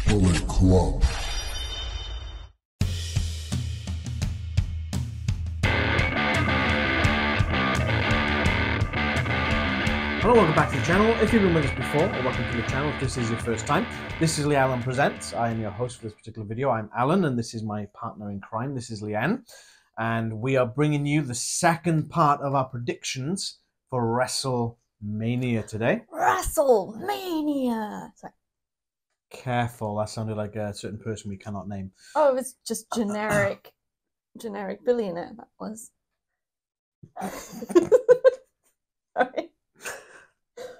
Bullet Club. Hello, welcome back to the channel. If you've been with us before, or welcome to the channel if this is your first time. This is Leanne Presents. I am your host for this particular video. I'm Alan, and this is my partner in crime. This is Leanne. And we are bringing you the second part of our predictions for Wrestlemania today. Wrestlemania! Sorry. Careful, that sounded like a certain person we cannot name. Oh, it was just generic billionaire, that was. Sorry.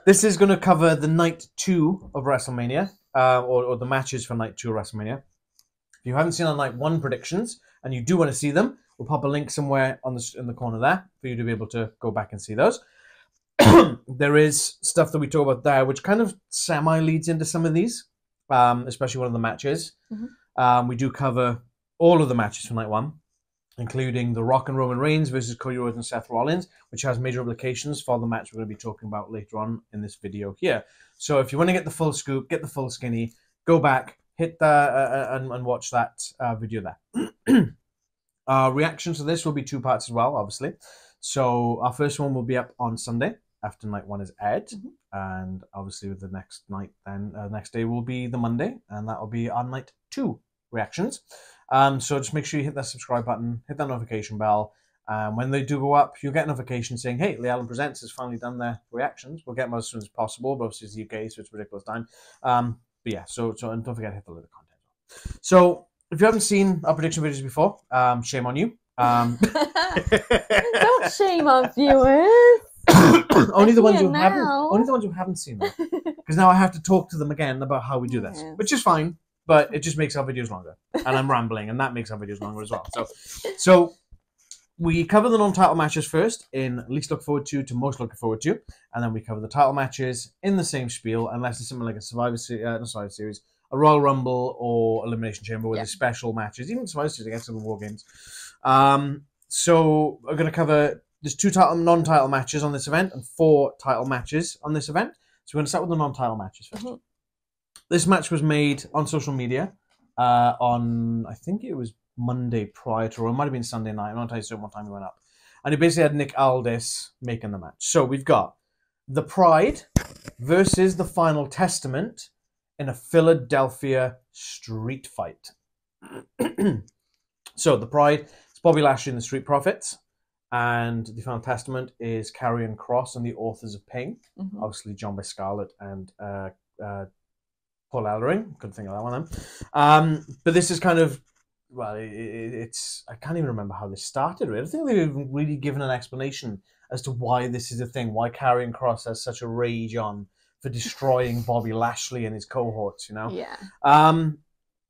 This is going to cover the night 2 of WrestleMania, or the matches for night 2 of WrestleMania. If you haven't seen our night 1 predictions, and you do want to see them, we'll pop a link somewhere in the corner there for you to be able to go back and see those. There is stuff that we talk about there, which kind of semi-leads into some of these, especially one of the matches. Mm-hmm. We do cover all of the matches for night 1, including The Rock and Roman Reigns versus Cody Rhodes and Seth Rollins, which has major implications for the match we're going to be talking about later on in this video here. So if you want to get the full scoop, get the full skinny, go back, hit that and watch that video there. Reactions to this will be 2 parts as well, obviously. So our first one will be up on Sunday after night 1 is aired, and obviously with the next night, then next day will be the Monday, and that will be our night 2 reactions. So just make sure you hit that subscribe button, hit that notification bell. When they do go up, you'll get a notification saying, hey, Leanne Presents has finally done their reactions. We'll get them as soon as possible, but obviously it's the UK, so it's a ridiculous time. But yeah, so and don't forget to hit the little content. So if you haven't seen our prediction videos before, shame on you. Don't shame on viewers. Only the ones who haven't seen them. Because now I have to talk to them again about how we do this, which is fine. But it just makes our videos longer, and I'm rambling, and that makes our videos longer as well. So we cover the non-title matches first, in least look forward to most looking forward to, and then we cover the title matches in the same spiel, unless it's something like a Survivor Series, a Royal Rumble, or Elimination Chamber, where there's special matches, even Survivor Series against the War Games. So we're going to cover there's 2 non-title matches on this event and 4 title matches on this event. So we're going to start with the non-title matches first. This match was made on social media on, I think it was Monday prior to, or it might have been Sunday night. I'm not entirely certain what time it went up. And it basically had Nick Aldis making the match. So we've got The Pride versus The Final Testament in a Philadelphia street fight. So The Pride is Bobby Lashley and the Street Profits. And The Final Testament is Karrion Kross and the Authors of Pain. Obviously, John by Scarlett and Paul Ellering. Couldn't think of that one then. But this is kind of, well, it's I can't even remember how this started. Really. I don't think they've even really given an explanation as to why this is a thing, why Karrion Kross has such a rage on for destroying Bobby Lashley and his cohorts, you know? Yeah. I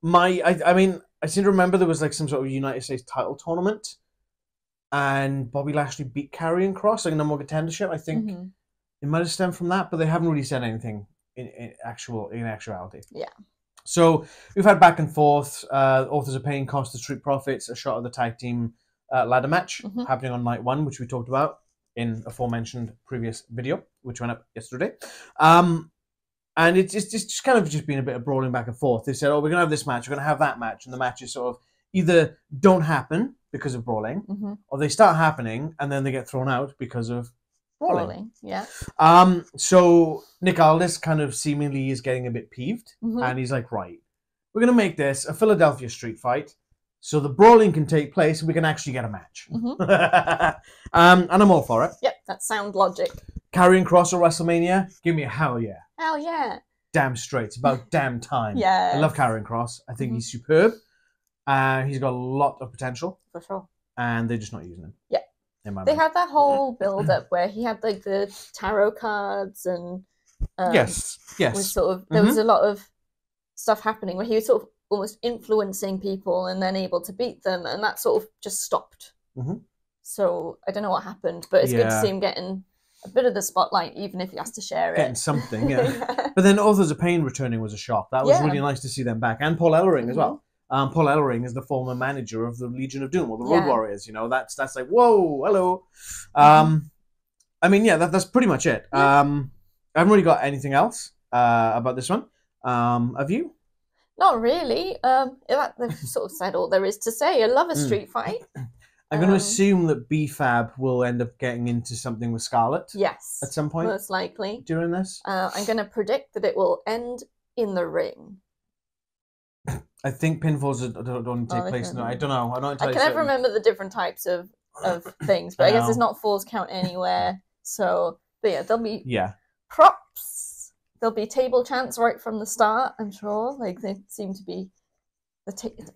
mean, I seem to remember there was like some sort of United States title tournament, and Bobby Lashley beat Karrion Kross, like a number one contendership. I think it might have stemmed from that, but they haven't really said anything in actuality. Yeah. So we've had back and forth. Authors of Pain cost the Street Profits a shot at the tag team ladder match happening on night 1, which we talked about in aforementioned previous video, which went up yesterday. And it's just kind of been a bit of brawling back and forth. They said, oh, we're going to have this match, we're going to have that match, and the matches sort of either don't happen because of brawling, or they start happening and then they get thrown out because of brawling. Yeah. So Nick Aldis kind of seemingly is getting a bit peeved, and he's like, right, we're going to make this a Philadelphia street fight so the brawling can take place and we can actually get a match. And I'm all for it. Yep, that's sound logic. Karrion Kross at WrestleMania, give me a hell yeah. Hell yeah. Damn straight. It's about damn time. Yeah. I love Karrion Kross. I think he's superb. He's got a lot of potential. For sure. And they're just not using him. Yeah. They had that whole build-up where he had like the tarot cards and yes. Was sort of there was a lot of stuff happening where he was sort of almost influencing people and then able to beat them, and that sort of just stopped. So I don't know what happened, but it's good to see him getting a bit of the spotlight, even if he has to share it. Getting something, yeah. But then Authors of Pain returning was a shock. That was really nice to see them back, and Paul Ellering as well. Paul Ellering is the former manager of the Legion of Doom, or the Road Warriors. You know, that's like, whoa, hello. I mean, yeah, that's pretty much it. I haven't really got anything else about this one. Have you? Not really. They've sort of said all there is to say. I love a street fight. They've sort of said all there is to say. I love a street fight. I'm going to assume that B-Fab will end up getting into something with Scarlett. Yes. At some point. Most likely. During this. I'm going to predict that it will end in the ring. I think pinfalls don't take place. No, I don't know. I'm not entirely I can never remember the different types of things, but I guess it's not falls count anywhere. So, but yeah, there'll be props. There'll be table chants right from the start, I'm sure. Like, they seem to be...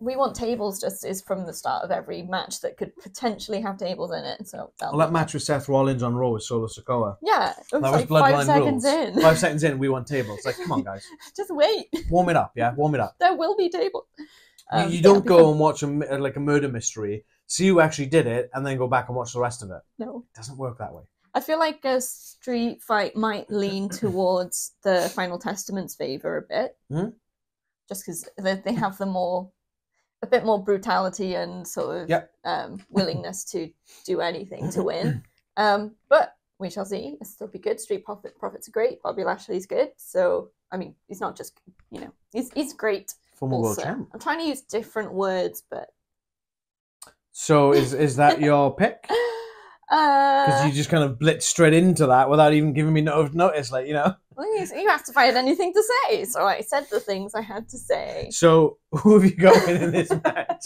we want tables just is from the start of every match that could potentially have tables in it. So that match with Seth Rollins on Raw with Solo Sikoa. Yeah, it was that like was Bloodline 5 seconds rules. in. 5 seconds in, we want tables. Like, come on, guys. Just wait. Warm it up, yeah? Warm it up. There will be tables. You don't go and watch a murder mystery, see who actually did it, and then go back and watch the rest of it. No. It doesn't work that way. I feel like a street fight might lean towards the Final Testament's favour a bit. Mm-hmm. Just because they have a bit more brutality and sort of willingness to do anything to win. But we shall see. It'll still be good. Street Profits are great. Bobby Lashley's good. So, I mean, he's not just, he's great. Former world champ. I'm trying to use different words, but... So is that your pick? Because you just kind of blitzed straight into that without even giving me notice, like, Well, you have to find anything to say, so I said the things I had to say. So, who have you got in this match?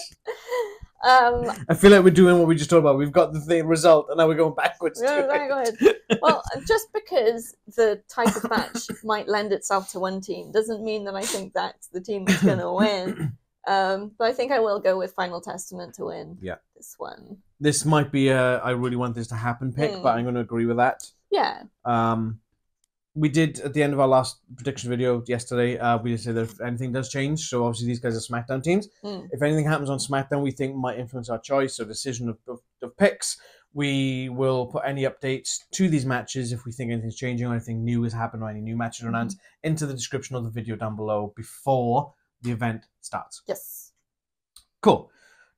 I feel like we're doing what we just talked about. We've got the result, and now we're going backwards. Go ahead. Well, just because the type of match might lend itself to one team doesn't mean that I think that's the team that's going to win. But I think I will go with Final Testament to win this one. This might be I really want this to happen pick, but I'm going to agree with that. Yeah. We did, at the end of our last prediction video yesterday, we did say that if anything does change, so obviously these guys are SmackDown teams. If anything happens on SmackDown we think might influence our choice or decision of picks, we will put any updates to these matches if we think anything's changing or anything new has happened or any new matches are announced into the description of the video down below before the event starts. Yes. Cool.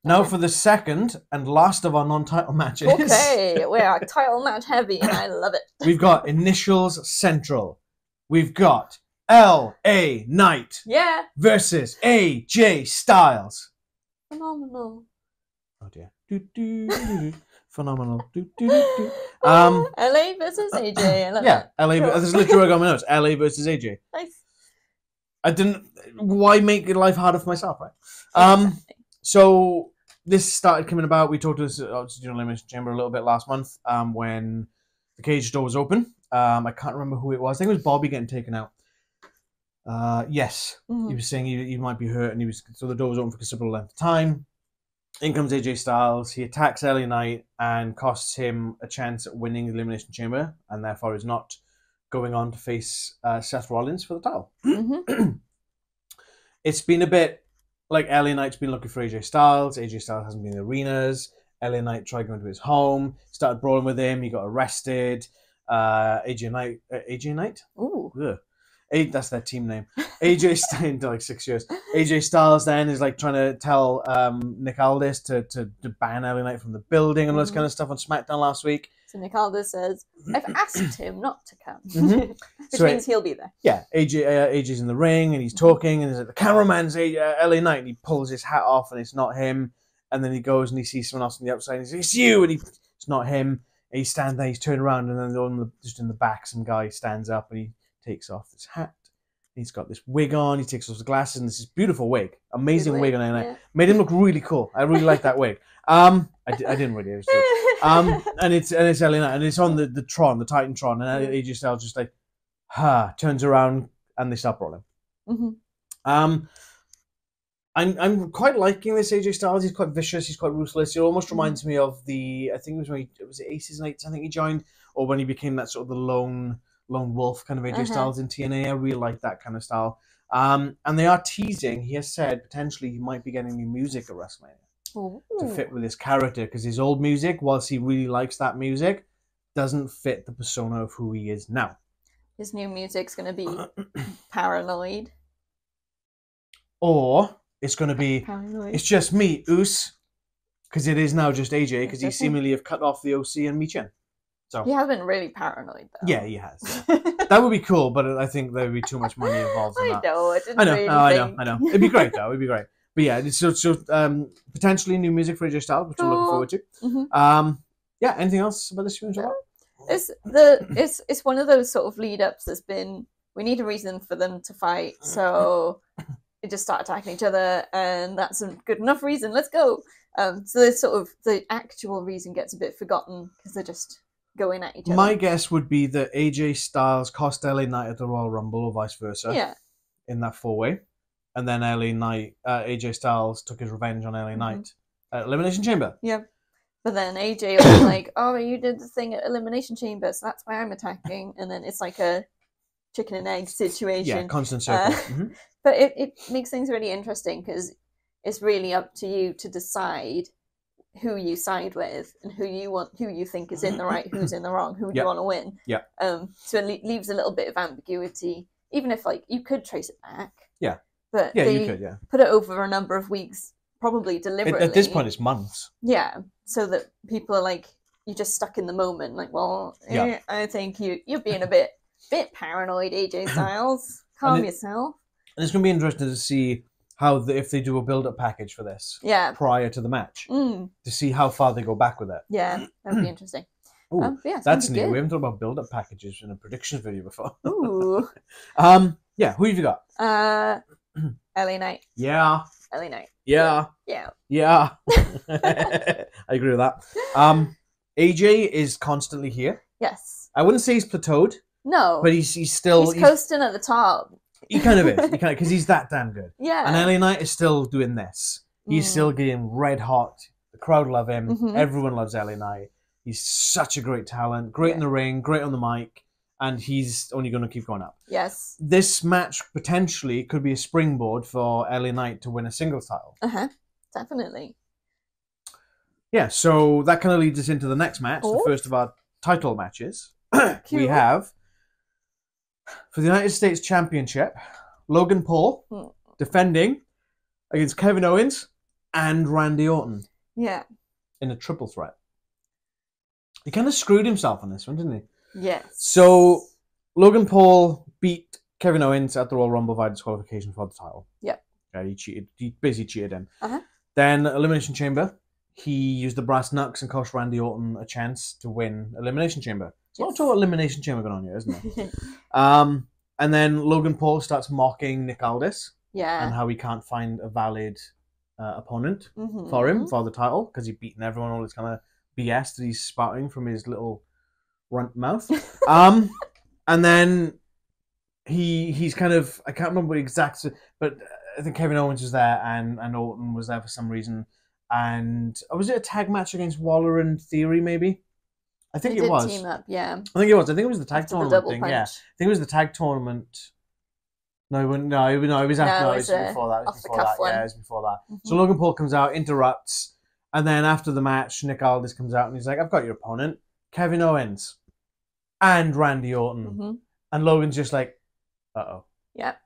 Now for the second and last of our non-title matches. Okay, we are title match heavy and I love it. We've got Initials Central. We've got LA Knight versus AJ Styles. Phenomenal. Oh dear. Phenomenal. LA versus AJ. I love it. LA. This is literally what I got my notes. LA versus AJ. Nice. Why make life harder for myself, right? So this started coming about. We talked to this Elimination Chamber a little bit last month when the cage door was open. I can't remember who it was. I think it was Bobby getting taken out. Yes, he was saying he might be hurt, and so the door was open for a considerable length of time. In comes AJ Styles. He attacks LA Knight and costs him a chance at winning the Elimination Chamber, and therefore is not going on to face Seth Rollins for the title. It's been a bit like LA Knight's been looking for AJ Styles. AJ Styles hasn't been in the arenas. LA Knight tried going to his home, started brawling with him. He got arrested. AJ Knight? Ooh. Ugh. That's their team name. AJ Styles, like 6 years. AJ Styles then is like trying to tell Nick Aldis to ban LA Knight from the building and all this kind of stuff on SmackDown last week. So Nick Aldis says, I've asked him not to come. Which means he'll be there. Yeah, AJ's in the ring and he's talking and he's like, the cameraman's LA Knight, and he pulls his hat off and it's not him. And then he goes and he sees someone else on the outside and he's like, it's you! And it's not him. And he stands there, he's turned around, and then just in the back, some guy stands up and he takes off his hat. He's got this wig on, he takes off his glasses, and this beautiful wig. Amazing wig on LA. Yeah. Made him look really cool. I really like that wig. I didn't really. And it's LA Knight, and it's on the Titantron, and AJ Styles just like, turns around and they start brawling. I'm quite liking this AJ Styles. He's quite vicious. He's quite ruthless. It almost reminds me of I think it was when it was Aces and Eights. I think he joined, or when he became that sort of the lone wolf kind of AJ Styles in TNA. I really like that kind of style. And they are teasing. He has said potentially he might be getting new music at WrestleMania. Ooh. To fit with his character, because his old music, whilst he really likes that music, doesn't fit the persona of who he is now. His new music's going to be Paranoid. Or it's going to be Paranoid. It's just me, Oos, because it is now just AJ, because he seemingly have cut off the OC and Michin. So he has been really paranoid, though. Yeah, he has. Yeah. That would be cool, but I think there would be too much money involved in that. I know. It'd be great, though. It'd be great. But yeah, so potentially new music for AJ Styles, which I'm looking forward to. Yeah, anything else about this you want to talk about? It's one of those sort of lead-ups that's been, we need a reason for them to fight, so they just start attacking each other, and that's a good enough reason. Let's go. So there's sort of the actual reason gets a bit forgotten because they're just going at each other. My guess would be that AJ Styles cost LA Knight at the Royal Rumble or vice versa. Yeah. In that 4-way. And then AJ Styles took his revenge on LA Knight at Elimination Chamber. Yeah. But then AJ was like, oh, you did the thing at Elimination Chamber, so that's why I'm attacking. And then it's like a chicken and egg situation. Yeah, constant circle. But it makes things really interesting because it's really up to you to decide who you side with and who you think is in the right, who's in the wrong, who do you want to win. Yeah. So it leaves a little bit of ambiguity, even if like you could trace it back. Yeah. But yeah, they you could, yeah. put it over a number of weeks, probably deliberately. At this point, it's months. Yeah, so that people are like, you're just stuck in the moment. Like, well, I think you're being a bit paranoid, AJ Styles. Calm yourself. And it's going to be interesting to see how if they do a build-up package for this prior to the match to see how far they go back with it. Yeah, that would be interesting. Ooh, that's new. We haven't talked about build-up packages in a predictions video before. Ooh. Yeah, who have you got? LA Knight. Yeah. LA Knight. Yeah. Yeah. Yeah. I agree with that. AJ is constantly here. Yes. I wouldn't say he's plateaued. No. But he's still... He's coasting at the top. He kind of is. Because he's that damn good. Yeah. And LA Knight is still doing this. He's still getting red hot. The crowd love him. Everyone loves LA Knight. He's such a great talent. Great in the ring. Great on the mic. And he's only going to keep going up. Yes. This match potentially could be a springboard for LA Knight to win a singles title. Definitely. Yeah, so that kind of leads us into the next match, the first of our title matches. We have, for the United States Championship, Logan Paul defending against Kevin Owens and Randy Orton. Yeah. In a triple threat. He kind of screwed himself on this one, didn't he? Yes. So, Logan Paul beat Kevin Owens at the Royal Rumble via disqualification for the title. Yep. He cheated. He basically cheated him. Then, Elimination Chamber, he used the brass knucks and cost Randy Orton a chance to win Elimination Chamber. It's not all Elimination Chamber going on here, isn't it? And then Logan Paul starts mocking Nick Aldis. Yeah. And how he can't find a valid opponent for him, for the title, because he's beaten everyone, all this kind of BS that he's spouting from his little runt mouth. And then he's kind of, I can't remember exactly, but I think Kevin Owens was there and Orton was there for some reason. And was it a tag match against Waller and Theory, maybe? I think it was. Team up, yeah. I think it was. I think it was the tag tournament thing. Punch. Yeah, I think it was the tag tournament. No, it was after. No, it was before that. It was before that. Yeah, it was before that. So Logan Paul comes out, interrupts, and then after the match, Nick Aldis comes out and he's like, "I've got your opponent, Kevin Owens, and Randy Orton." And Logan's just like, "Uh-oh." Yep.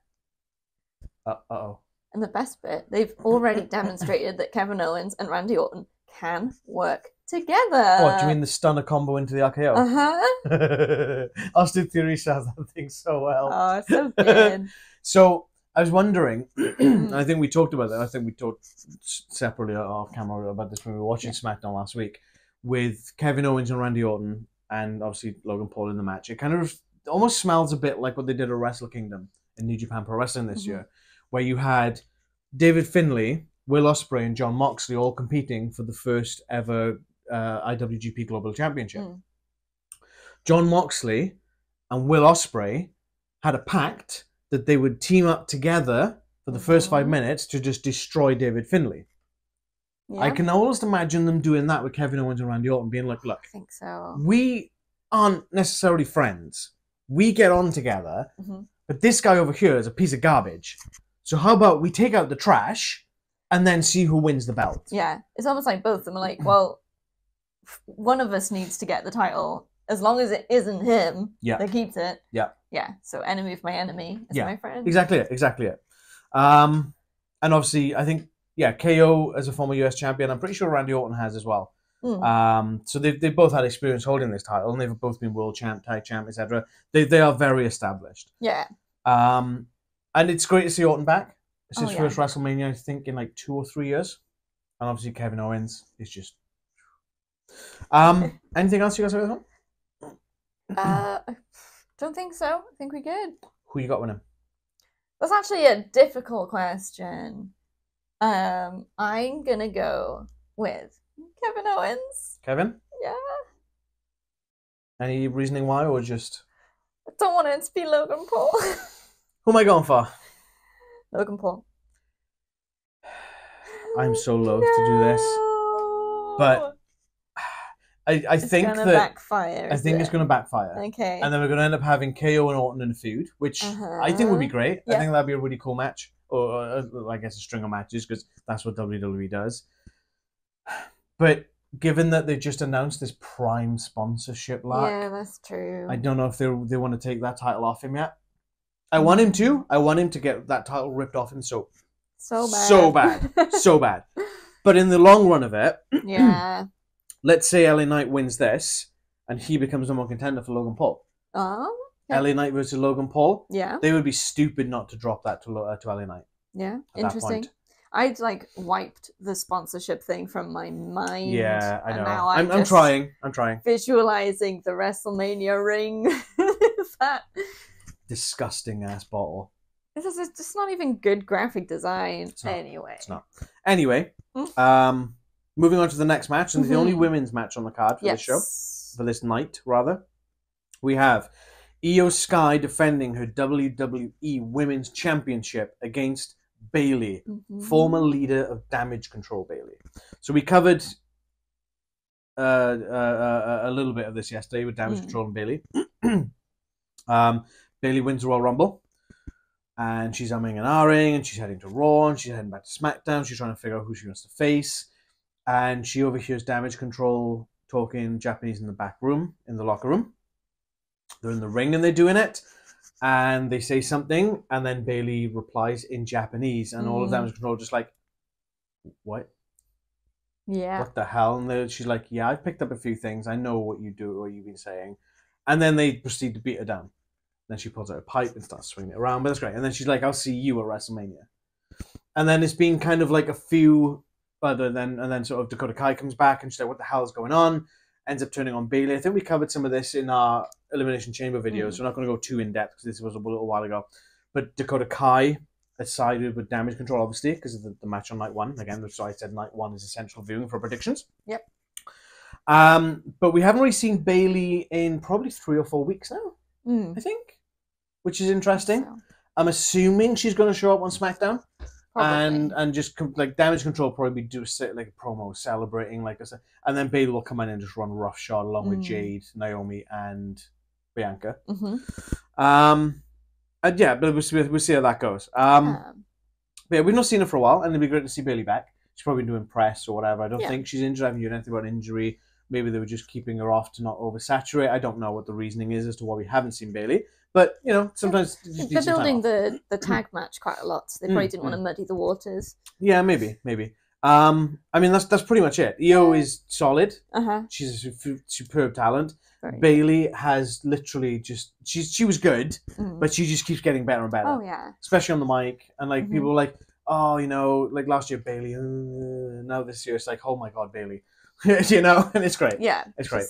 Uh-oh. And the best bit, they've already demonstrated that Kevin Owens and Randy Orton can work together. What, do you mean the stunner combo into the RKO? Austin Theory sells that thing so well. Oh, it's so good. So, I was wondering, I think we talked about that, I think we talked separately off camera about this when we were watching SmackDown last week, with Kevin Owens and Randy Orton, and obviously Logan Paul in the match. It kind of almost smells a bit like what they did at Wrestle Kingdom in New Japan Pro Wrestling this year, where you had David Finlay, Will Ospreay, and John Moxley all competing for the first ever IWGP Global Championship. John Moxley and Will Ospreay had a pact that they would team up together for the first 5 minutes to just destroy David Finlay. Yeah. I can almost imagine them doing that with Kevin Owens and Randy Orton, being like, look, I think so. We aren't necessarily friends. We get on together, but this guy over here is a piece of garbage. So how about we take out the trash and then see who wins the belt? Yeah, it's almost like both of them are like, well, one of us needs to get the title. As long as it isn't him that keeps it. Yeah. Yeah, so enemy of my enemy is my friend. Exactly it. And obviously, I think, KO as a former US champion, I'm pretty sure Randy Orton has as well. So they've both had experience holding this title, and they've both been world champ, tag champ, etc. They are very established. Yeah. And it's great to see Orton back. It's his first WrestleMania, I think, in like 2 or 3 years. And obviously Kevin Owens is just... anything else you guys have on? I don't think so. I think we're good. Who you got winning? That's actually a difficult question. I'm gonna go with Kevin Owens. Kevin? Yeah. Any reasoning why, or just... I don't want it to be Logan Paul. Who am I going for? Logan Paul. I'm so loath to do this, but I think that backfire. I think it's going to backfire. Okay. And then we're going to end up having KO and Orton in a feud, which I think would be great. Yeah. I think that'd be a really cool match, or I guess a string of matches, because that's what WWE does. But given that they just announced this Prime sponsorship lack, yeah, that's true. I don't know if they want to take that title off him yet. I want him to. I want him to get that title ripped off him so bad. But in the long run of it, yeah. Let's say LA Knight wins this, and he becomes the more contender for Logan Paul. Oh. Yeah. LA Knight versus Logan Paul. Yeah. They would be stupid not to drop that to LA Knight. Yeah. Interesting. I'd wiped the sponsorship thing from my mind. Yeah, I know. Now I'm trying. Visualizing the WrestleMania ring. That disgusting ass bottle. It's just not even good graphic design. It's not. Anyway, moving on to the next match, and the only women's match on the card for this show, for this night, rather. We have Io Sky defending her WWE Women's Championship against Bayley, former leader of Damage Control Bayley. So we covered a little bit of this yesterday with Damage Control and Bayley. Bayley wins the Royal Rumble. And she's umming and ahhing, and she's heading to Raw, and she's heading back to SmackDown. She's trying to figure out who she wants to face. And she overhears Damage Control talking Japanese in the back room, in the locker room. They're in the ring and they're doing it. And they say something, and then Bayley replies in Japanese, and all of Damage Control are just like, what? Yeah. What the hell? And she's like, yeah, I've picked up a few things. I know what you do, what you've been saying. And then they proceed to beat her down. Then she pulls out a pipe and starts swinging it around, but that's great. And then she's like, I'll see you at WrestleMania. And then it's been kind of like a few other than, and then sort of Dakota Kai comes back and she's like, what the hell is going on? Ends up turning on Bayley. I think we covered some of this in our Elimination Chamber videos, so we're not going to go too in depth because this was a little while ago. But Dakota Kai has sided with Damage Control, obviously, because of the match on night one. Again, that's why I said night one is essential viewing for predictions. Yep. But we haven't really seen Bayley in probably 3 or 4 weeks now, I think. Which is interesting. So. I'm assuming she's going to show up on SmackDown, and just like Damage Control probably do like a promo celebrating, like I said, and then Bayley will come in and just run roughshod along with Jade, Naomi, and Bianca. And yeah, but we'll see how that goes. But yeah, we've not seen her for a while, and it'd be great to see Bayley back. She's probably doing press or whatever. I don't think she's injured. I haven't heard anything about injury. Maybe they were just keeping her off to not oversaturate. I don't know what the reasoning is as to why we haven't seen Bayley. But, you know, sometimes... They're building the tag match quite a lot, so they probably didn't want to muddy the waters. Yeah, maybe. I mean, that's pretty much it. Io is solid. She's a superb talent. Bayley has literally just... She was good, but she just keeps getting better and better. Oh, yeah. Especially on the mic. And, like, people are like, oh, you know, like last year, Bayley. Now this year, it's like, oh, my God, Bayley. You know? And it's great. Yeah. It's great.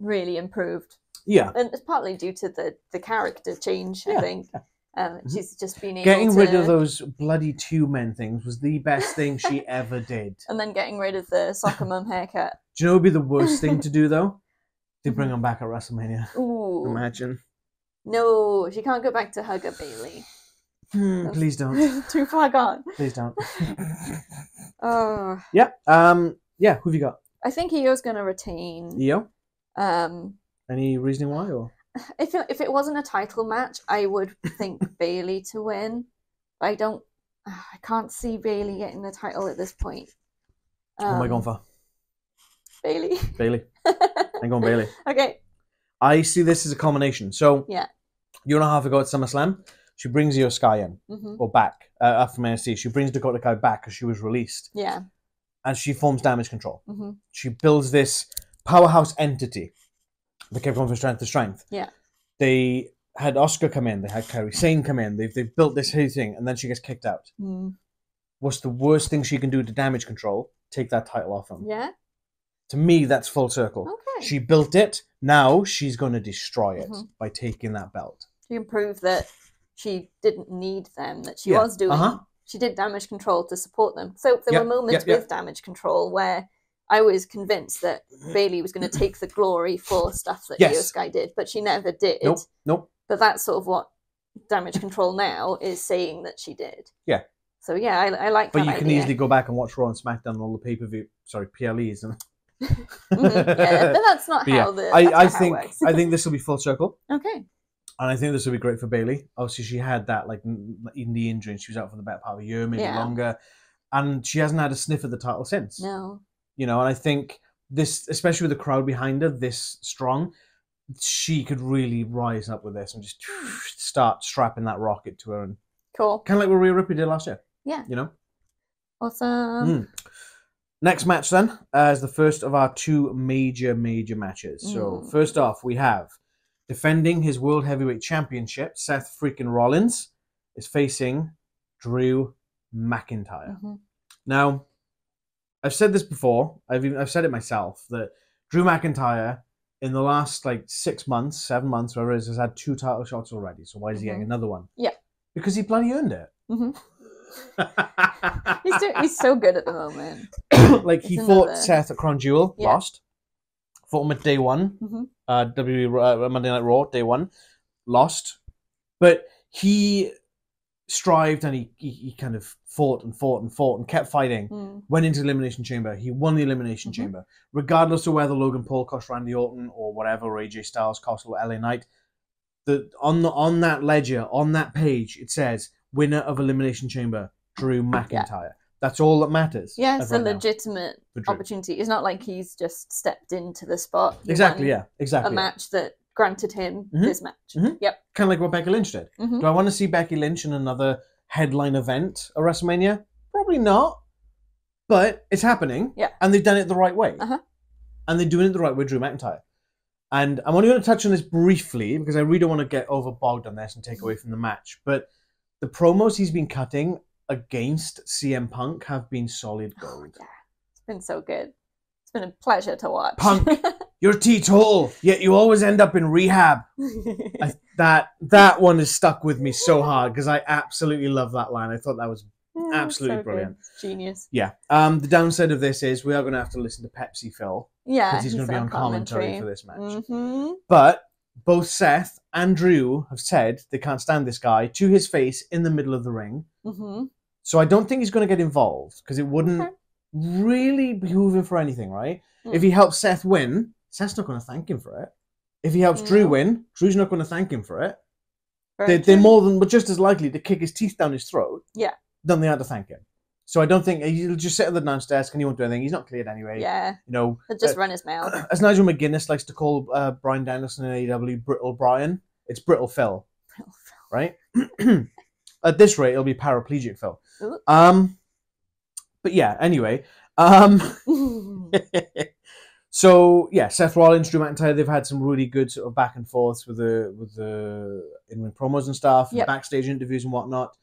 Really improved. Yeah. And it's partly due to the character change, I think. She's just been able getting rid of those bloody 2-men things was the best thing she ever did. And then getting rid of the soccer mum haircut. Do you know what would be the worst thing to do, though? To bring them back at WrestleMania. Ooh. Imagine. No, she can't go back to Hugger Bayley. Please don't. Too far gone. Please don't. Oh. Yeah. Yeah, who have you got? I think Io's going to retain. Io? Any reasoning why? Or if it wasn't a title match, I would think Bayley to win. I can't see Bayley getting the title at this point. Who am I going for? Bayley. I'm going Bayley. Okay. I see this as a combination. So yeah, year and a half ago at SummerSlam, she brings Io Sky in or back from NXT. She brings Dakota Kai back because she was released. Yeah. and she forms Damage Control. She builds this powerhouse entity that kept going from strength to strength. Yeah. They had Oscar come in. They had Kairi Sane come in. They've built this whole thing, and then she gets kicked out. What's the worst thing she can do to Damage Control? Take that title off them. Yeah. To me, that's full circle. Okay. She built it. Now she's going to destroy it by taking that belt. She can prove that she didn't need them, that she was doing... She did Damage Control to support them. So there were moments with Damage Control where I was convinced that Bayley was going to take the glory for stuff that Io Sky did, but she never did. Nope. But that's sort of what Damage Control now is saying that she did. Yeah. So yeah, I like that. But you can easily go back and watch Raw and SmackDown and all the pay-per-view, PLEs. And... yeah, but that's not how the. I think this will be full circle. Okay. And I think this will be great for Bayley. Obviously, she had that in the injury, and she was out for the better part of a year, maybe longer, and she hasn't had a sniff of the title since. No. And I think this, especially with the crowd behind her, this strong, she could really rise up with this and just start strapping that rocket to her, and cool, kind of like what Rhea Ripley did last year. Yeah. Awesome. Next match then is the first of our two major matches. So first off, we have. Defending his World Heavyweight Championship, Seth freaking Rollins is facing Drew McIntyre. Now, I've said this before. I've said it myself that Drew McIntyre in the last 6 months, 7 months, whatever it is, has had 2 title shots already. So why is he getting another one? Yeah, because he bloody earned it. He's so good at the moment. He fought Seth at Crown Jewel, lost. Fought him at day 1, WWE Monday Night Raw, day 1, lost. But he strived and he kind of fought and kept fighting. Went into the Elimination Chamber. He won the Elimination Chamber. Regardless of whether Logan Paul cost Randy Orton or whatever, or AJ Styles cost LA Knight, on that ledger, on that page, it says, winner of Elimination Chamber, Drew McIntyre. Yeah. That's all that matters. Yeah, it's a legitimate opportunity. It's not like he's just stepped into the spot. Exactly. A match that granted him this match. Yep. Kind of like what Becky Lynch did. Do I want to see Becky Lynch in another headline event at WrestleMania? Probably not. But it's happening. Yeah. And they've done it the right way. And they're doing it the right way, Drew McIntyre. And I'm only going to touch on this briefly because I really don't want to get overbogged on this and take away from the match. But the promos he's been cutting against CM Punk have been solid gold. Yeah. It's been so good. It's been a pleasure to watch. Punk, you're teetotal, yet you always end up in rehab. That one has stuck with me so hard because I absolutely love that line. I thought that was absolutely brilliant. Good. Genius. Yeah. The downside of this is we are going to have to listen to Pepsi Phil. Yeah. Because he's going to be on commentary for this match. But both Seth and Drew have said they can't stand this guy to his face in the middle of the ring. So I don't think he's going to get involved because it wouldn't really behoove him for anything, right? If he helps Seth win, Seth's not going to thank him for it. If he helps Drew win, Drew's not going to thank him for it. They're more than, but just as likely to kick his teeth down his throat than they are to thank him. So I don't think he'll just sit at the announce desk and he won't do anything. He's not cleared anyway. Yeah. He'll just run his mouth. As Nigel McGuinness likes to call Bryan Danielson in AEW, Brittle Brian, it's Brittle Phil. Brittle Phil. Right? At this rate, it'll be paraplegic Phil. Ooh. But yeah, anyway. So yeah, Seth Rollins, Drew McIntyre, they've had some really good sort of back and forths with the in-ring promos and stuff, and backstage interviews and whatnot.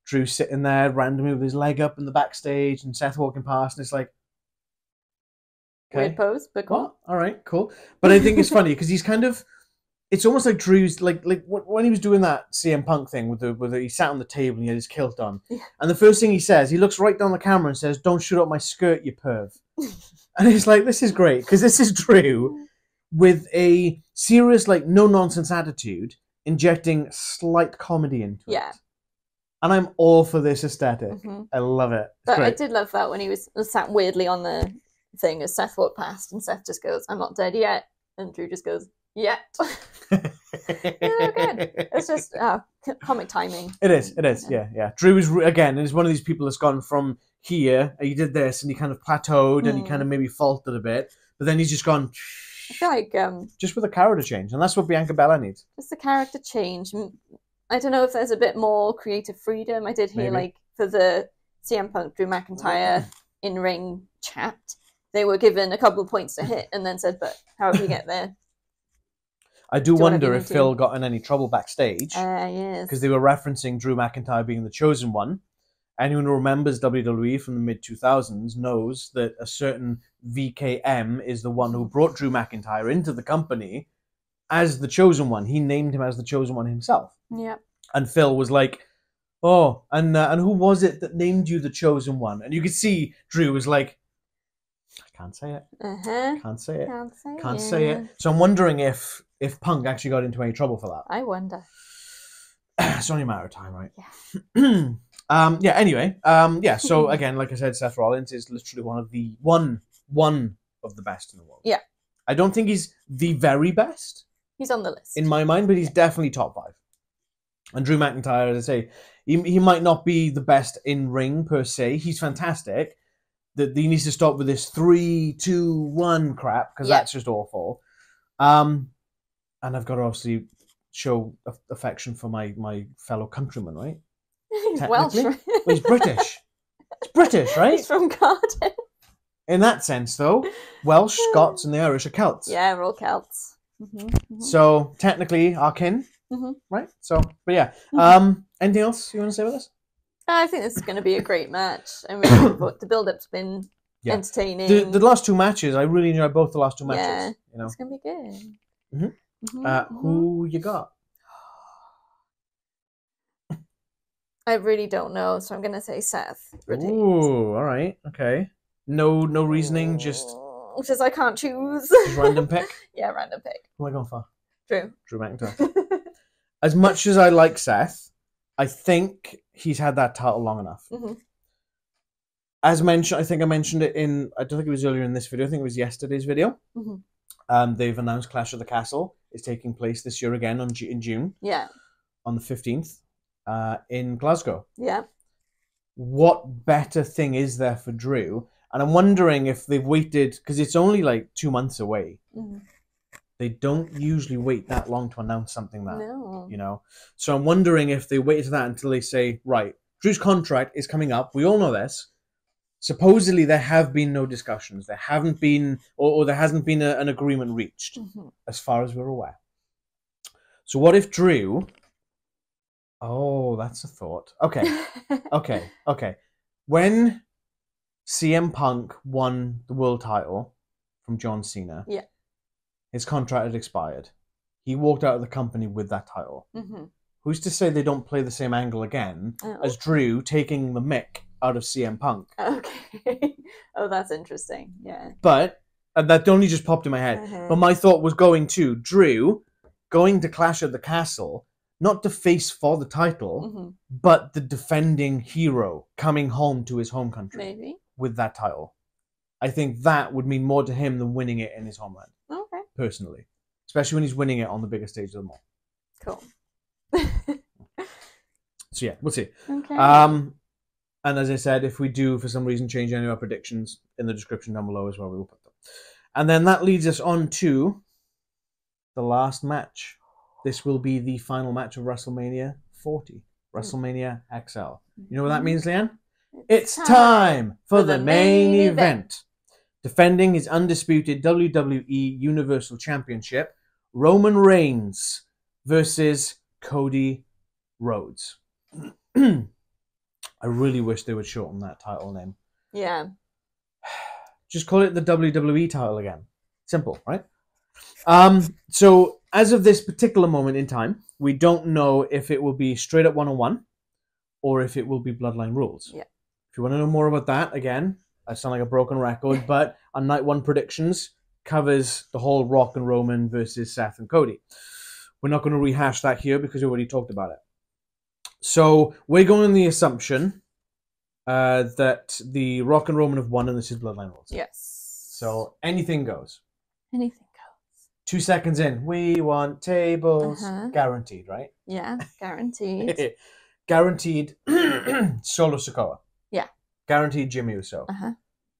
Drew sitting there randomly with his leg up in the backstage, and Seth walking past, and it's like, okay. Weird pose, but cool. What? All right, cool. But I think it's funny because he's kind of. It's almost like Drew's like when he was doing that CM Punk thing with he sat on the table and he had his kilt on, and the first thing he says, he looks right down the camera and says, "Don't shoot up my skirt, you perv." And it's like, this is great because this is Drew with a serious no nonsense attitude, injecting slight comedy into it. And I'm all for this aesthetic. I love it. It's great. I did love that when he was sat weirdly on the thing as Seth walked past, and Seth just goes, "I'm not dead yet," and Drew just goes, "Yet." Good. It's just comic timing. It is. Yeah. Drew is one of these people that's gone from here. He did this, and he kind of plateaued, and he kind of maybe faltered a bit, but then he's just gone. I feel like just with a character change, and that's what Bianca Belair needs. Just a character change. I don't know if there's a bit more creative freedom. I did hear for the CM Punk, Drew McIntyre in-ring chat, they were given a couple of points to hit and then said, but however you get there. I do wonder if Phil got in any trouble backstage. Yes. Because they were referencing Drew McIntyre being the chosen one. Anyone who remembers WWE from the mid-2000s knows that a certain VKM is the one who brought Drew McIntyre into the company as the chosen one. He named him as the chosen one himself. Yeah. And Phil was like, oh, and who was it that named you the chosen one? And you could see Drew was like, I can't say it. Can't say it. Can't say it. So I'm wondering if Punk actually got into any trouble for that. I wonder. It's only a matter of time, right? Yeah. Anyway. So again, like I said, Seth Rollins is literally one of the best in the world. Yeah. I don't think he's the very best. He's on the list. In my mind, but he's definitely top 5. And Drew McIntyre, as I say, he might not be the best in ring per se. He's fantastic. That he needs to stop with this 3, 2, 1 crap, because that's just awful. And I've got to obviously show affection for my fellow countryman, right? He's Welsh. Well, he's British. He's British, right? He's from Cardiff. In that sense, though, Welsh, Scots, and the Irish are Celts. Yeah, we're all Celts. So technically, our kin, right? So, but yeah. Anything else you want to say with this? I think this is going to be a great match. I mean, the build-up's been entertaining. The last 2 matches, I really enjoyed both the last 2 matches. Yeah, you know? It's going to be good. Who you got? I really don't know, so I'm going to say Seth. Ooh, all right, okay. No reasoning, just I can't choose. Just random pick? Yeah, random pick. Who am I going for? Drew McIntyre. As much as I like Seth, I think he's had that title long enough. As mentioned, I think I mentioned it I don't think it was earlier in this video, I think it was yesterday's video. They've announced Clash of the Castle is taking place this year again in June. Yeah. On the 15th in Glasgow. Yeah. What better thing is there for Drew? And I'm wondering if they've waited, because it's only like 2 months away. They don't usually wait that long to announce something you know. So I'm wondering if they waited to that until they say, right, Drew's contract is coming up. We all know this. Supposedly there have been no discussions. There haven't been, or there hasn't been an agreement reached, as far as we're aware. So what if Drew... Oh, that's a thought. Okay. Okay. When CM Punk won the world title from John Cena, his contract had expired. He walked out of the company with that title. Who's to say they don't play the same angle again as Drew taking the mick out of CM Punk? Okay. Oh, that's interesting. Yeah. But, and that only just popped in my head, but my thought was going to Drew going to Clash at the Castle, not to face for the title, but the defending hero coming home to his home country. Maybe. With that title. I think that would mean more to him than winning it in his homeland. Okay. Personally. Especially when he's winning it on the biggest stage of them all. Cool. So yeah, we'll see. Okay. And as I said, if we do for some reason change any of our predictions, in the description down below as well, we will put them. And then that leads us on to the last match. This will be the final match of WrestleMania 40. WrestleMania XL. You know what that means, Leanne? It's time for the main event. Defending his undisputed WWE Universal Championship, Roman Reigns versus Cody Rhodes. I really wish they would shorten that title name. Yeah. Just call it the WWE title again. Simple, right? So as of this particular moment in time, we don't know if it will be straight up one-on-one or if it will be Bloodline rules. Yeah. If you want to know more about that, again, I sound like a broken record, but our Night 1 predictions covers the whole Rock and Roman versus Seth and Cody. We're not going to rehash that here because we already talked about it. So we're going on the assumption that the Rock and Roman have won and this is Bloodline rules. Yes. So anything goes. Anything goes. 2 seconds in. We want tables. Guaranteed, right? Yeah, guaranteed. Guaranteed Solo Sikoa. Yeah. Guaranteed Jimmy Uso.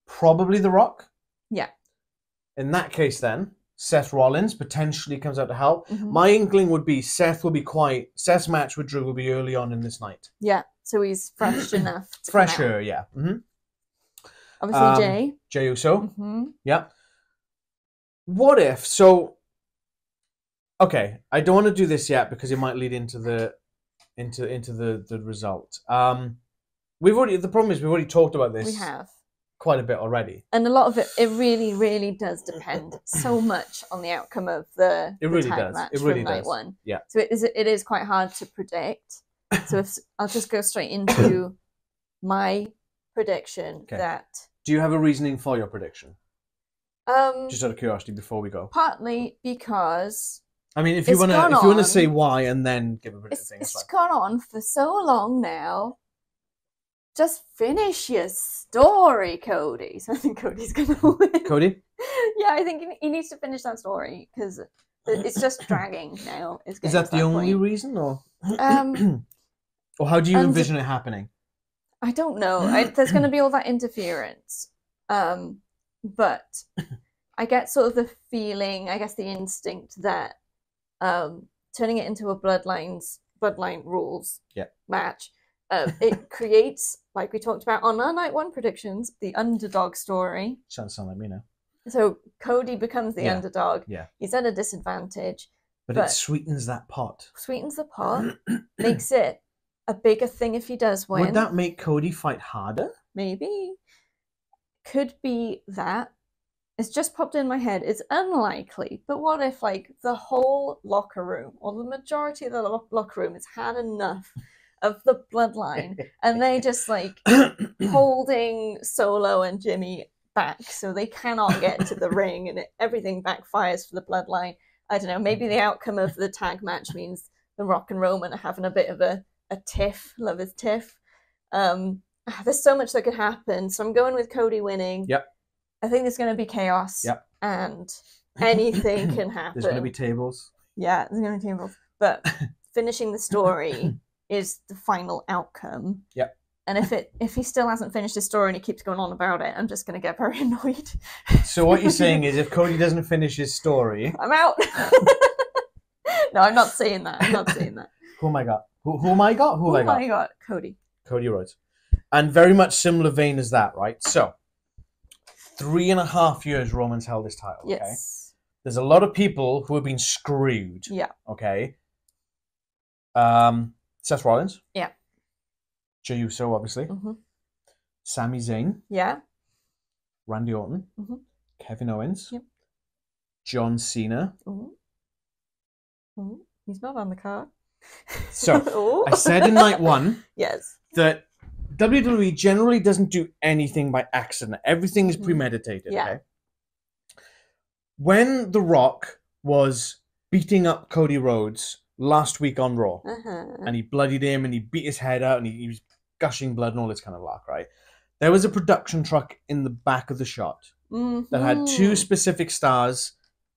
Probably The Rock. Yeah. In that case then, Seth Rollins potentially comes out to help. My inkling would be Seth will be quiet. Seth's match with Drew will be early on in this night. Yeah. so he's fresh enough to come out. Fresher, yeah. Obviously, Jay. Jey Uso. Yeah. What if? So, okay, I don't want to do this yet because it might lead into the result. The problem is we've already talked about this. We have quite a bit already, and a lot of it really, really does depend so much on the outcome of the tag match from night one. Yeah. So it is quite hard to predict. So I'll just go straight into my prediction that. Do you have a reasoning for your prediction? Just out of curiosity, before we go. Partly because. I mean, if you want to say why and then give a prediction, it's gone on for so long now. Just finish your story, Cody. So I think Cody's going to win. Cody? Yeah, I think he needs to finish that story because it's just dragging now. Is that the only reason, or or how do you envision it happening? I don't know. There's going to be all that interference, but I get sort of the feeling, I guess the instinct that turning it into a Bloodline rules match. It creates, like we talked about on our night one predictions, the underdog story. Sounds like me now. So Cody becomes the underdog. Yeah. He's at a disadvantage. But it sweetens that pot. Sweetens the pot. Makes it a bigger thing if he does win. Would that make Cody fight harder? Maybe. Could be that. It's just popped in my head. It's unlikely. But what if, like, the whole locker room, or the majority of the locker room has had enough of the Bloodline, and they just like holding Solo and Jimmy back so they cannot get to the ring, and everything backfires for the Bloodline. I don't know, maybe the outcome of the tag match means The Rock and Roman are having a bit of a tiff, lovers tiff. There's so much that could happen, so I'm going with Cody winning. Yep. I think there's going to be chaos. Yep. And anything can happen. There's going to be tables. Yeah, there's going to be tables. But finishing the story is the final outcome. Yep. And if he still hasn't finished his story and he keeps going on about it, I'm just going to get very annoyed. So what you're saying is if Cody doesn't finish his story... I'm out. No, I'm not saying that. I'm not saying that. Who am I got? Who am I got? Who have I got? Cody. Cody Rhodes. And very much similar vein as that, right? So, 3.5 years Roman's held this title, okay? Yes. There's a lot of people who have been screwed. Yeah. Okay? Seth Rollins. Yeah. Jey Uso, obviously. Sami Zayn. Yeah. Randy Orton. Kevin Owens. Yep. John Cena. He's not on the card. So, I said in night one that WWE generally doesn't do anything by accident. Everything is premeditated, okay? When The Rock was beating up Cody Rhodes last week on Raw, and he bloodied him, and he beat his head out, and he was gushing blood and all this kind of lark, right? There was a production truck in the back of the shot that had 2 specific stars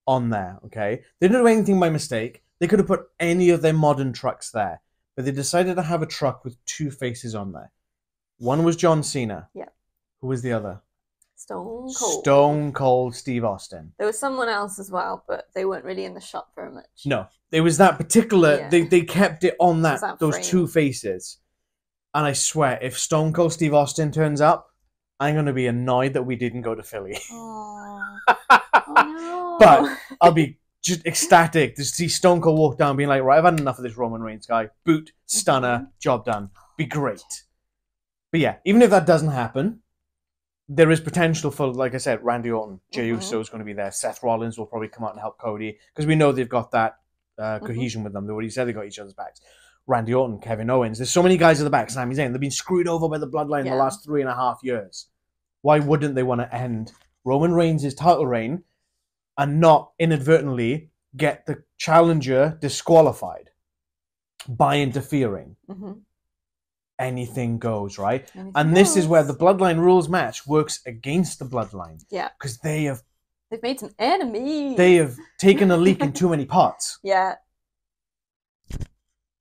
on there, okay? They didn't do anything by mistake. They could have put any of their modern trucks there, but they decided to have a truck with 2 faces on there. One was John Cena. Yeah. Who was the other? Stone Cold Steve Austin. There was someone else as well, but they weren't really in the shot very much. No. It was that particular... Yeah. They kept it on those frame. 2 faces. And I swear, if Stone Cold Steve Austin turns up, I'm going to be annoyed that we didn't go to Philly. Oh no. But I'll be just ecstatic to see Stone Cold walk down being like, right, I've had enough of this Roman Reigns guy. Boot, stunner, job done. Be great. But yeah, even if that doesn't happen, there is potential for, like I said, Randy Orton, Jey Uso is going to be there. Seth Rollins will probably come out and help Cody because we know they've got that cohesion with them. They already said they got each other's backs. Randy Orton, Kevin Owens. There's so many guys at the back. Sami Zayn. They've been screwed over by the Bloodline in the last 3.5 years. Why wouldn't they want to end Roman Reigns' title reign and not inadvertently get the challenger disqualified by interfering? Anything goes, right? This is where the Bloodline rules match works against the Bloodline. Yeah. Because they've made some enemies. They have taken a leak in too many pots. Yeah.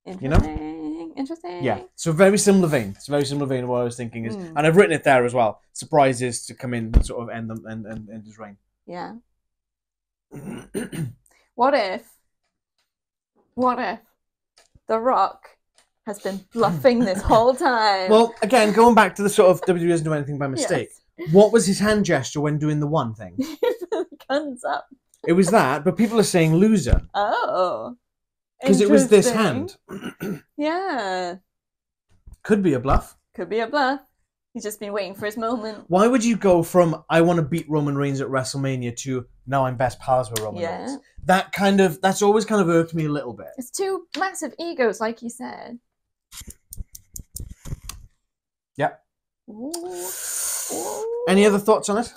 Interesting. Yeah. So very similar vein. It's a very similar vein of what I was thinking is, and I've written it there as well. Surprises to come in and sort of end his reign. Yeah. What if The Rock has been bluffing this whole time. Well, again, going back to the sort of WWE doesn't do anything by mistake. Yes. What was his hand gesture when doing the one thing? Guns up. It was that, but people are saying loser. Oh. Because it was this hand. Yeah. Could be a bluff. Could be a bluff. He's just been waiting for his moment. Why would you go from, I want to beat Roman Reigns at WrestleMania to, now I'm best pals with Roman Reigns? That's always kind of irked me a little bit. It's two massive egos, like you said. Yep. Ooh. Any other thoughts on it?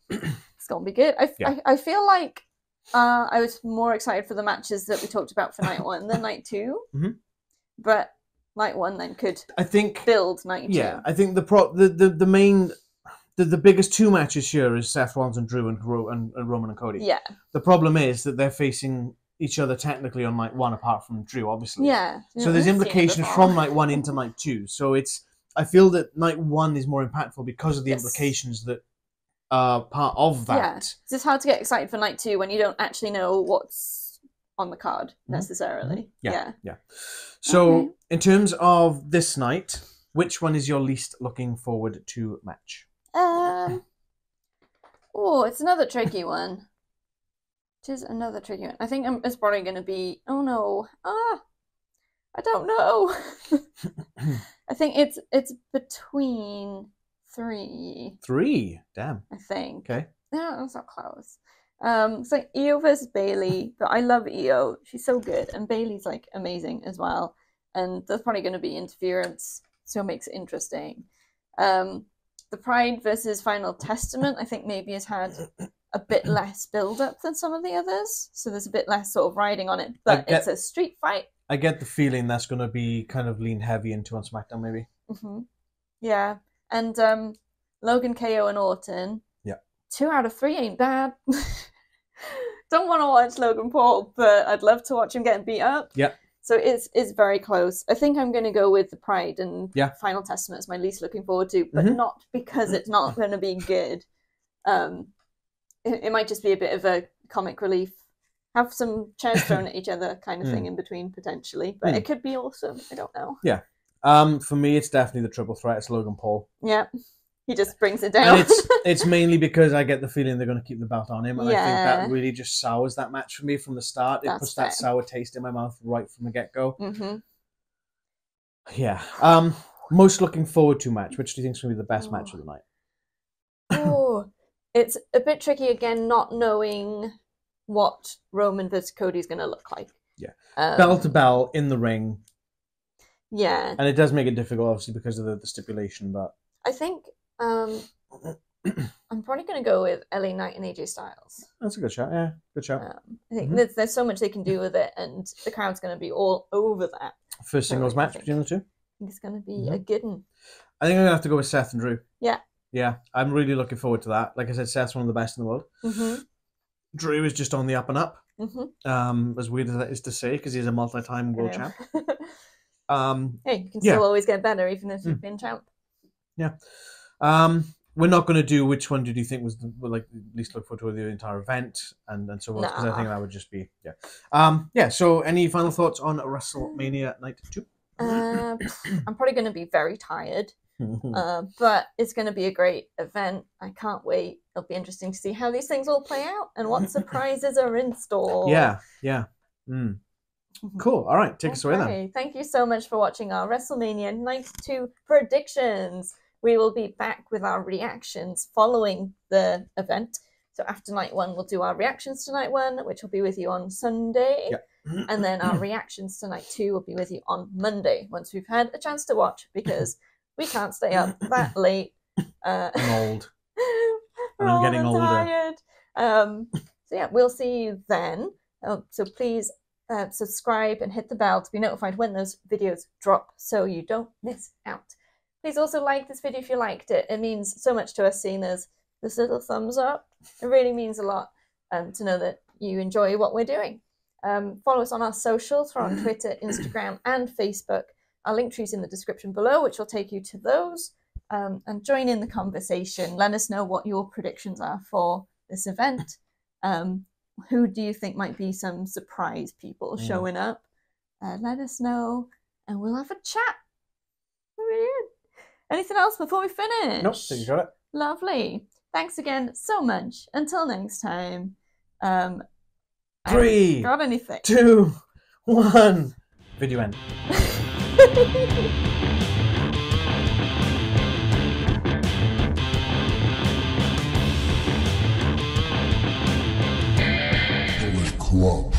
It's going to be good. I feel like I was more excited for the matches that we talked about for night 1 than night 2. Mm-hmm. But night 1 then could build night 2. Yeah, I think the biggest 2 matches here is Seth Rollins and Drew and Roman and Cody. Yeah. The problem is that they're facing each other technically on night 1, apart from Drew, obviously. Yeah. So there's implications from night 1 into night 2. So I feel that night 1 is more impactful because of the implications that are part of that. Yeah. It's hard to get excited for night 2 when you don't actually know what's on the card necessarily. Yeah. So in terms of this night, which one is your least looking forward to match? It's another tricky one. It is another tricky one. I think it's probably going to be. Oh no! I don't know. I think it's between 3. 3, damn. I think. Okay. Yeah, that's not close. It's like Io versus Bayley, but I love Io. She's so good, and Bayley's like amazing as well. And there's probably going to be interference, so it makes it interesting. The Pride versus Final Testament, I think maybe has had a bit less build-up than some of the others, so there's a bit less sort of riding on it. But it's a street fight. I get the feeling that's going to be kind of lean heavy into on SmackDown, maybe. Mm-hmm. Yeah, and Logan, KO, and Orton. Yeah. 2 out of 3 ain't bad. Don't want to watch Logan Paul, but I'd love to watch him getting beat up. Yeah. So it's very close. I think I'm going to go with the Pride and Final Testament as my least looking forward to, but not because it's not going to be good. It might just be a bit of a comic relief. Have some chairs thrown at each other kind of thing in between, potentially. But it could be awesome. I don't know. Yeah. For me, it's definitely the triple threat. It's Logan Paul. Yeah. He just brings it down. And it's mainly because I get the feeling they're going to keep the belt on him. And I think that really just sours that match for me from the start. It puts that sour taste in my mouth right from the get-go. Mm-hmm. Yeah. Most looking forward to match. Which do you think is going to be the best match of the night? It's a bit tricky again, not knowing what Roman versus Cody is going to look like. Yeah. Bell to bell in the ring. Yeah. And it does make it difficult, obviously, because of the stipulation, but... I think... I'm probably going to go with LA Knight and AJ Styles. That's a good shot, yeah. Good shot. I think there's so much they can do with it, and the crowd's going to be all over that. First singles match between the two? I think it's going to be a good one. I think I'm going to have to go with Seth and Drew. Yeah. Yeah, I'm really looking forward to that. Like I said, Seth's one of the best in the world. Mm-hmm. Drew is just on the up and up. Mm-hmm. As weird as that is to say, because he's a multi-time world champ. Hey, you can still always get better, even if you've been champ. Yeah. We're not going to do which one did you think was the least look forward to the entire event and so on, because I think that would just be So any final thoughts on WrestleMania Night 2? I'm probably going to be very tired, but it's going to be a great event. I can't wait. It'll be interesting to see how these things all play out and what surprises are in store. Yeah. Cool. All right, take us away then. Thank you so much for watching our WrestleMania Night 2 predictions. We will be back with our reactions following the event. So after night 1, we'll do our reactions to night 1, which will be with you on Sunday. Yep. And then our reactions to night 2 will be with you on Monday, once we've had a chance to watch, because we can't stay up that late. I'm old. And I'm getting older. Tired. So yeah, we'll see you then. So please subscribe and hit the bell to be notified when those videos drop so you don't miss out. Please also like this video if you liked it. It means so much to us seeing this little thumbs up. It really means a lot to know that you enjoy what we're doing. Follow us on our socials. We're on Twitter, Instagram, and Facebook. Our link tree's in the description below, which will take you to those. And join in the conversation. Let us know what your predictions are for this event. Who do you think might be some surprise people showing up? Let us know. and we'll have a chat. Weird. Anything else before we finish? Nope, so you got it. Lovely. Thanks again so much. Until next time. 3, got anything? 2, 1. Video end. Club.